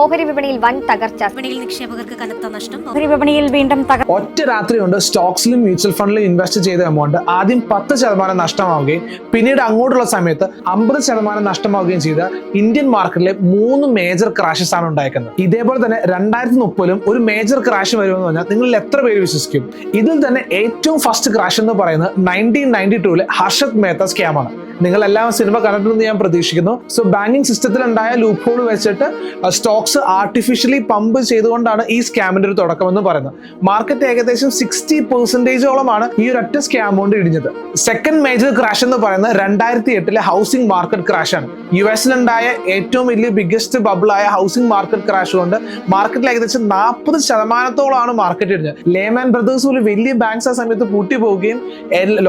ഓഹരി വിപണിയിൽ വൻ തകർച്ച. വിപണിയിൽ നിക്ഷേപകർക്ക് കനത്ത നഷ്ടം. ഓഹരി വിപണിയിൽ വീണ്ടും ഒറ്റ രാത്രി കൊണ്ട് സ്റ്റോക്സിലും മ്യൂച്വൽ ഫണ്ടിലും ഇൻവെസ്റ്റ് ചെയ്ത എമൗണ്ട് ആദ്യം 10% നഷ്ടമാവുകയും പിന്നീട് അങ്ങോട്ടുള്ള സമയത്ത് 50% നഷ്ടമാവുകയും ചെയ്ത ഇന്ത്യൻ മാർക്കറ്റിലെ 3 മേജർ ക്രാഷസ് ആണ് ഉണ്ടായിരിക്കുന്നത്. ഇതേപോലെ തന്നെ 2030 ഒരു മേജർ ക്രാഷ് വരുമെന്ന് പറഞ്ഞാൽ നിങ്ങൾ എത്ര പേര് വിശ്വസിക്കും? ഇതിൽ തന്നെ ഏറ്റവും ഫസ്റ്റ് ക്രാഷ് എന്ന് പറയുന്നത് 1992 ഹർഷത് മേത്ത സ്കാം ആണ്. നിങ്ങൾ എല്ലാവരും സിനിമ കണ്ടിട്ടുണ്ടെന്ന് ഞാൻ പ്രതീക്ഷിക്കുന്നു. സോ ബാങ്കിങ് സിസ്റ്റത്തിൽ ഉണ്ടായ ലൂപ്പ് ഹോൾ വെച്ചിട്ട് സ്റ്റോക്സ് ആർട്ടിഫിഷ്യലി പമ്പ് ചെയ്തുകൊണ്ടാണ് ഈ സ്കാമിന്റെ ഒരു തുടക്കമെന്ന് പറയുന്നത്. മാർക്കറ്റ് ഏകദേശം 60%ഓളമാണ് ഈ ഒരു ഒറ്റ സ്കാം കൊണ്ട് ഇടിഞ്ഞത്. സെക്കൻഡ് മേജർ ക്രാഷ് എന്ന് പറയുന്നത് 2008 ഹൗസിംഗ് മാർക്കറ്റ് ക്രാഷ് ആണ്. US-ലുണ്ടായ ഏറ്റവും വലിയ ബിഗ്ഗസ്റ്റ് ബബിളായ ഹൗസിംഗ് മാർക്കറ്റ് ക്രാഷ് കൊണ്ട് മാർക്കറ്റിൽ ഏകദേശം 40%ഓളമാണ് മാർക്കറ്റ് ഇടിഞ്ഞത്. ലേമാൻ ബ്രദേഴ്സ് പോലെ വലിയ ബാങ്ക്സ് ആ സമയത്ത് പൂട്ടി പോവുകയും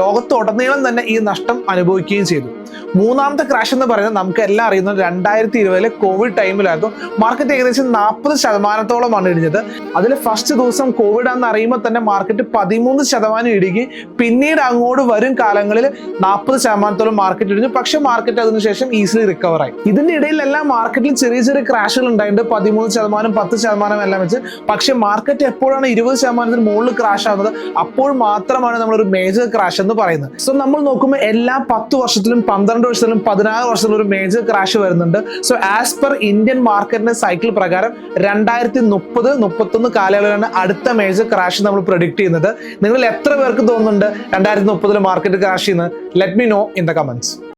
ലോകത്തുടനീളം തന്നെ ഈ നഷ്ടം അനുഭവിക്കുകയും ചെയ്തു. മൂന്നാമത്തെ ക്രാഷ് എന്ന് പറയുന്നത് നമുക്ക് എല്ലാം അറിയുന്നത് 2020 കോവിഡ് ടൈമിലായിരുന്നു. മാർക്കറ്റ് ഏകദേശം 40%ഓളമാണ് ഇടിഞ്ഞത്. അതിൽ ഫസ്റ്റ് ദിവസം കോവിഡ് ആണെന്ന് അറിയുമ്പോൾ തന്നെ മാർക്കറ്റ് 13% ഇടുകയും പിന്നീട് അങ്ങോട്ട് വരും കാലങ്ങളിൽ 40%ഓളം മാർക്കറ്റ് ഇടിഞ്ഞു. പക്ഷെ മാർക്കറ്റ് അതിനുശേഷം ഈസിലി റിക്കവർ ആയി. ഇതിന്റെ ഇടയിലെല്ലാം മാർക്കറ്റിൽ ചെറിയ ചെറിയ ക്രാഷുകൾ ഉണ്ടായിട്ടുണ്ട്, 13%, 10% എല്ലാം വെച്ച്. പക്ഷെ മാർക്കറ്റ് എപ്പോഴാണ് 20% മുകളിൽ ക്രാഷ് ആവുന്നത് അപ്പോൾ മാത്രമാണ് നമ്മളൊരു മേജർ ക്രാഷ് എന്ന് പറയുന്നത്. സോ നമ്മൾ നോക്കുമ്പോൾ എല്ലാ 10 വർഷത്തിലും 12 വർഷത്തിലും 16 വർഷത്തിലും ഒരു മേജർ ക്രാഷ് വരുന്നുണ്ട്. സോ ആസ് പെർ ഇന്ത്യൻ മാർക്കറ്റിന്റെ സൈക്കിൾ പ്രകാരം 2030-31 കാലയളവിലാണ് അടുത്ത മേജർ ക്രാഷ് നമ്മൾ പ്രഡിക്ട് ചെയ്യുന്നത്. നിങ്ങൾ എത്ര പേർക്ക് തോന്നുന്നുണ്ട് 2030 മാർക്കറ്റ് ക്രാഷ് ചെയ്യുന്നത്? Let me know in the comments.